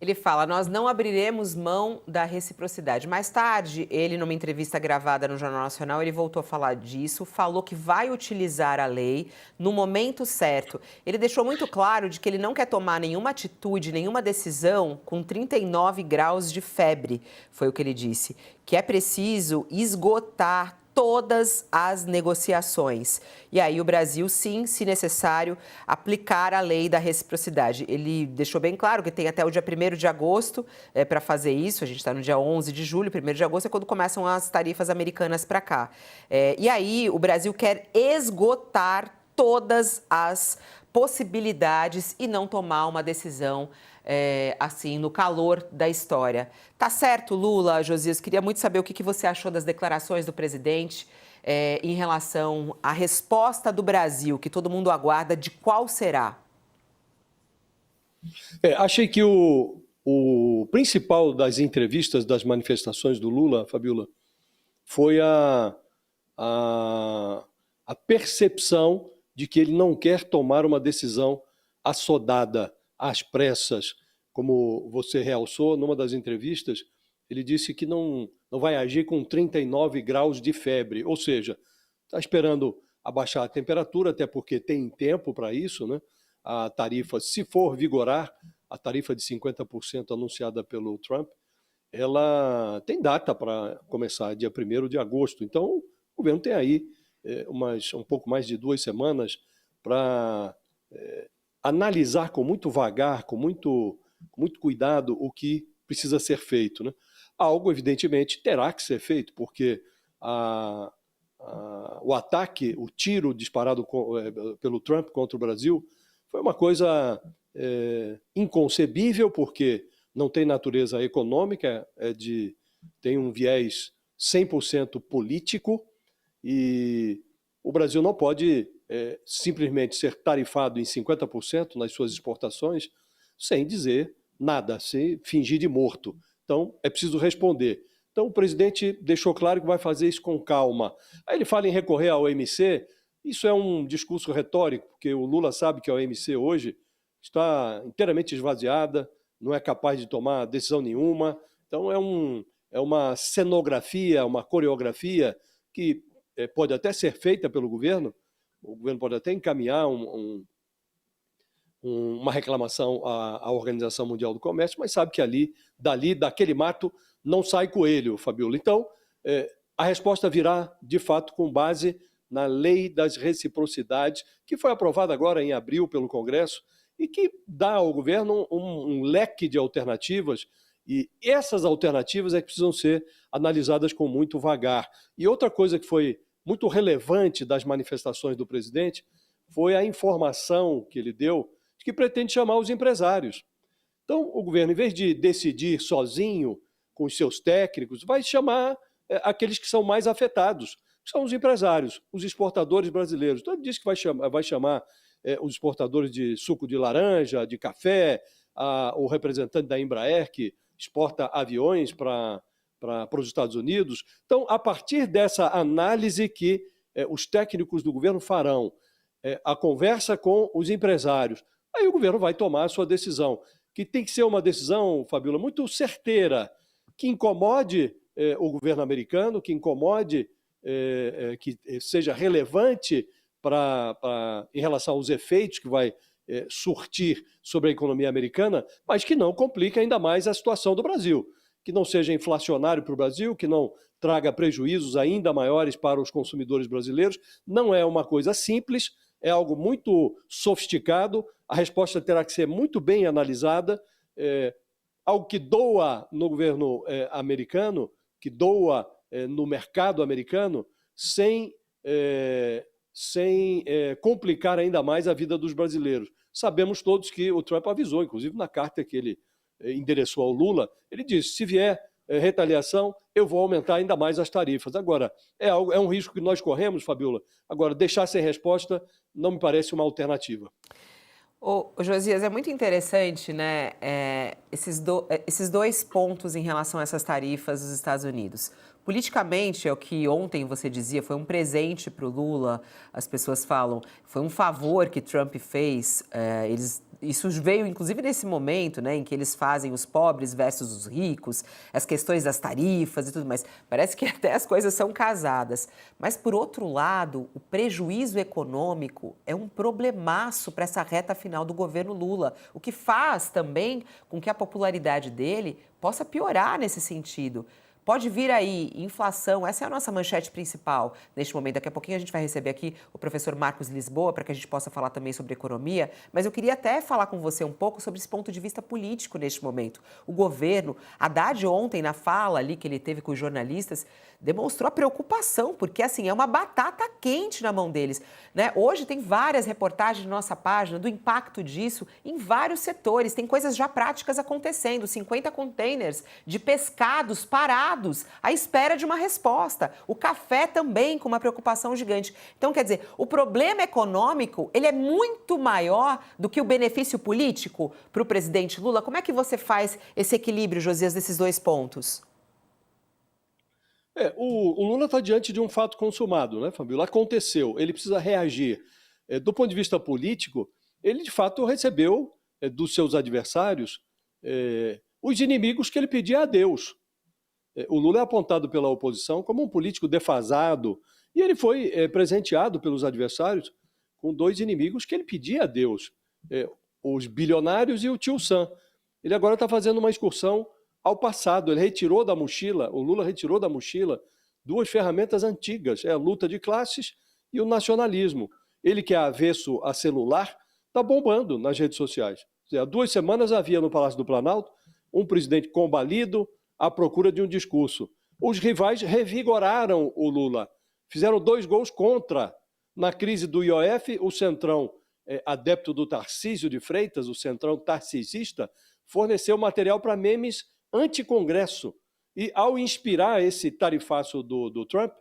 Ele fala, nós não abriremos mão da reciprocidade. Mais tarde, ele, numa entrevista gravada no Jornal Nacional, ele voltou a falar disso, falou que vai utilizar a lei no momento certo. Ele deixou muito claro de que ele não quer tomar nenhuma atitude, nenhuma decisão com 39 graus de febre, foi o que ele disse. Que é preciso esgotar todas as negociações. E aí o Brasil, sim, se necessário, aplicar a lei da reciprocidade. Ele deixou bem claro que tem até o dia 1º de agosto para fazer isso. A gente está no dia 11 de julho, 1º de agosto é quando começam as tarifas americanas para cá. E aí o Brasil quer esgotar todas as possibilidades e não tomar uma decisão assim, no calor da história. Tá certo, Lula, Josias? Queria muito saber o que você achou das declarações do presidente em relação à resposta do Brasil, que todo mundo aguarda, de qual será? Achei que o principal das entrevistas, das manifestações do Lula, Fabiola, foi a percepção de que ele não quer tomar uma decisão assodada, às pressas, como você realçou numa das entrevistas. Ele disse que não vai agir com 39 graus de febre, ou seja, está esperando abaixar a temperatura, até porque tem tempo para isso, né? A tarifa, se for vigorar, a tarifa de 50% anunciada pelo Trump, ela tem data para começar, dia 1º de agosto. Então, o governo tem aí um pouco mais de 2 semanas para analisar com muito vagar, com muito cuidado o que precisa ser feito, né? Algo, evidentemente, terá que ser feito, porque o ataque, o tiro disparado pelo Trump contra o Brasil foi uma coisa inconcebível, porque não tem natureza econômica, tem um viés 100% político, e o Brasil não pode simplesmente ser tarifado em 50% nas suas exportações sem dizer nada, sem fingir de morto. Então, é preciso responder. Então, o presidente deixou claro que vai fazer isso com calma. Aí ele fala em recorrer à OMC. Isso é um discurso retórico, porque o Lula sabe que a OMC hoje está inteiramente esvaziada, não é capaz de tomar decisão nenhuma. Então, é uma cenografia, uma coreografia que pode até ser feita pelo governo. O governo pode até encaminhar uma reclamação à Organização Mundial do Comércio, mas sabe que daquele mato, não sai coelho, Fabiola. Então, a resposta virá, de fato, com base na lei das reciprocidades, que foi aprovada agora em abril pelo Congresso e que dá ao governo um leque de alternativas, e essas alternativas que precisam ser analisadas com muito vagar. E outra coisa que foi muito relevante das manifestações do presidente foi a informação que ele deu de que pretende chamar os empresários. Então, o governo, em vez de decidir sozinho com os seus técnicos, vai chamar aqueles que são mais afetados, que são os empresários, os exportadores brasileiros. Então, ele disse que vai chamar os exportadores de suco de laranja, de café, o representante da Embraer, que exporta aviões para os Estados Unidos. Então, a partir dessa análise que os técnicos do governo farão, a conversa com os empresários, aí o governo vai tomar a sua decisão, que tem que ser uma decisão, Fabiola, muito certeira, que incomode o governo americano, que incomode, que seja relevante em relação aos efeitos que vai surtir sobre a economia americana, mas que não complique ainda mais a situação do Brasil, que não seja inflacionário para o Brasil, que não traga prejuízos ainda maiores para os consumidores brasileiros. Não é uma coisa simples, é algo muito sofisticado, a resposta terá que ser muito bem analisada, algo que doa no governo americano, que doa no mercado americano, sem complicar ainda mais a vida dos brasileiros. Sabemos todos que o Trump avisou, inclusive na carta que ele endereçou ao Lula, ele disse, se vier retaliação, eu vou aumentar ainda mais as tarifas. Agora, é um risco que nós corremos, Fabiola. Agora, deixar sem resposta não me parece uma alternativa. Josias, é muito interessante, né, esses dois pontos em relação a essas tarifas dos Estados Unidos. Politicamente, é o que ontem você dizia, foi um presente para o Lula, as pessoas falam, foi um favor que Trump fez, isso veio inclusive nesse momento, né, em que eles fazem os pobres versus os ricos, as questões das tarifas e tudo mais. Parece que até as coisas são casadas. Mas, por outro lado, o prejuízo econômico é um problemaço para essa reta final do governo Lula, o que faz também com que a popularidade dele possa piorar nesse sentido. Pode vir aí inflação, essa é a nossa manchete principal neste momento. Daqui a pouquinho a gente vai receber aqui o professor Marcos Lisboa para que a gente possa falar também sobre economia, mas eu queria até falar com você um pouco sobre esse ponto de vista político neste momento. O governo, Haddad ontem na fala ali que ele teve com os jornalistas, demonstrou a preocupação, porque assim, é uma batata quente na mão deles, né? Hoje tem várias reportagens na nossa página do impacto disso em vários setores, tem coisas já práticas acontecendo, 50 containers de pescados parados à espera de uma resposta. O café também com uma preocupação gigante. Então, quer dizer, o problema econômico, ele é muito maior do que o benefício político para o presidente Lula. Como é que você faz esse equilíbrio, Josias, desses dois pontos? O Lula está diante de um fato consumado, né, Fabíola? Aconteceu, ele precisa reagir. Do ponto de vista político, ele de fato recebeu dos seus adversários os inimigos que ele pedia a Deus. O Lula é apontado pela oposição como um político defasado e ele foi presenteado pelos adversários com dois inimigos que ele pedia a Deus, os bilionários e o tio Sam. Ele agora está fazendo uma excursão ao passado, ele retirou da mochila, o Lula retirou da mochila duas ferramentas antigas, a luta de classes e o nacionalismo. Ele que é avesso a celular, está bombando nas redes sociais. Há 2 semanas havia no Palácio do Planalto um presidente combalido à procura de um discurso. Os rivais revigoraram o Lula, fizeram 2 gols contra. Na crise do IOF, o Centrão, adepto do Tarcísio de Freitas, o Centrão tarcisista, forneceu material para memes anti-Congresso. E ao inspirar esse tarifaço do Trump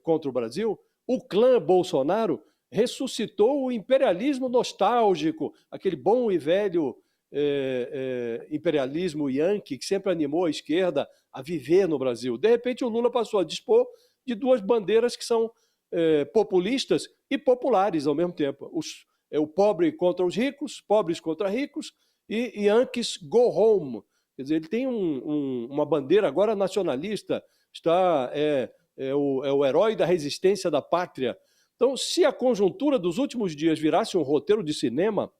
contra o Brasil, o clã Bolsonaro ressuscitou o imperialismo nostálgico, aquele bom e velho imperialismo yankee que sempre animou a esquerda a viver no Brasil. De repente, o Lula passou a dispor de 2 bandeiras que são populistas e populares ao mesmo tempo. O pobre contra os ricos, pobres contra ricos e Yankees go home. Quer dizer, ele tem uma bandeira agora nacionalista, é o herói da resistência da pátria. Então, se a conjuntura dos últimos dias virasse um roteiro de cinema,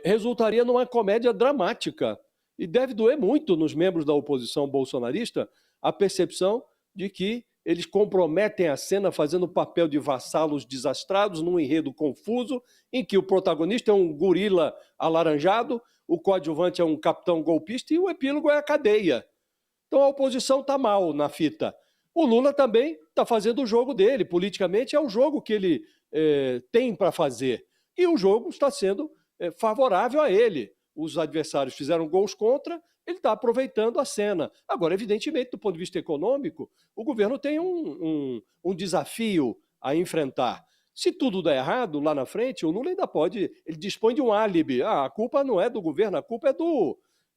resultaria numa comédia dramática. E deve doer muito nos membros da oposição bolsonarista a percepção de que eles comprometem a cena fazendo o papel de vassalos desastrados num enredo confuso, em que o protagonista é um gorila alaranjado, o coadjuvante é um capitão golpista e o epílogo é a cadeia. Então a oposição está mal na fita. O Lula também está fazendo o jogo dele, politicamente é o jogo que ele tem para fazer. E o jogo está sendo favorável a ele. Os adversários fizeram gols contra, ele está aproveitando a cena. Agora, evidentemente, do ponto de vista econômico, o governo tem um desafio a enfrentar. Se tudo der errado lá na frente, o Lula ainda pode, ele dispõe de um álibi. A culpa não é do governo, a culpa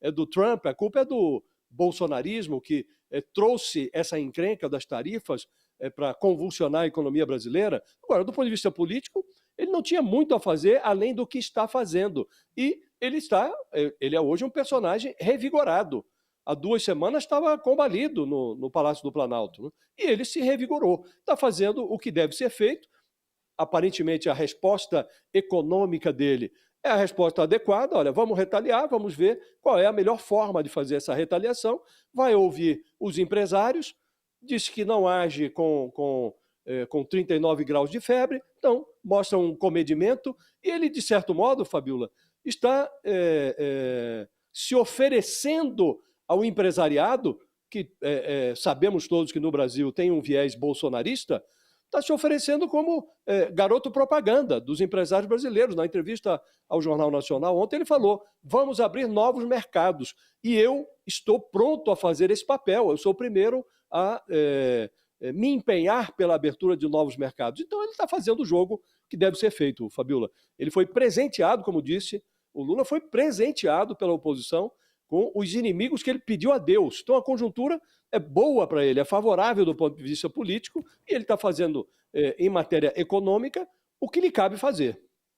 é do Trump, a culpa é do bolsonarismo que trouxe essa encrenca das tarifas para convulsionar a economia brasileira. Agora, do ponto de vista político, ele não tinha muito a fazer além do que está fazendo. E ele é hoje um personagem revigorado. Há 2 semanas estava combalido no Palácio do Planalto, né? E ele se revigorou. Está fazendo o que deve ser feito. Aparentemente, a resposta econômica dele é a resposta adequada. Olha, vamos retaliar, vamos ver qual é a melhor forma de fazer essa retaliação. Vai ouvir os empresários, disse que não age com 39 graus de febre, então mostra um comedimento. E ele, de certo modo, Fabíola, está se oferecendo ao empresariado, que sabemos todos que no Brasil tem um viés bolsonarista, está se oferecendo como garoto propaganda dos empresários brasileiros. Na entrevista ao Jornal Nacional ontem ele falou, vamos abrir novos mercados e eu estou pronto a fazer esse papel, eu sou o primeiro a me empenhar pela abertura de novos mercados. Então ele está fazendo o jogo que deve ser feito, Fabíola. Ele foi presenteado, como disse, o Lula foi presenteado pela oposição com os inimigos que ele pediu a Deus. Então a conjuntura é boa para ele, é favorável do ponto de vista político, e ele está fazendo, em matéria econômica, o que lhe cabe fazer.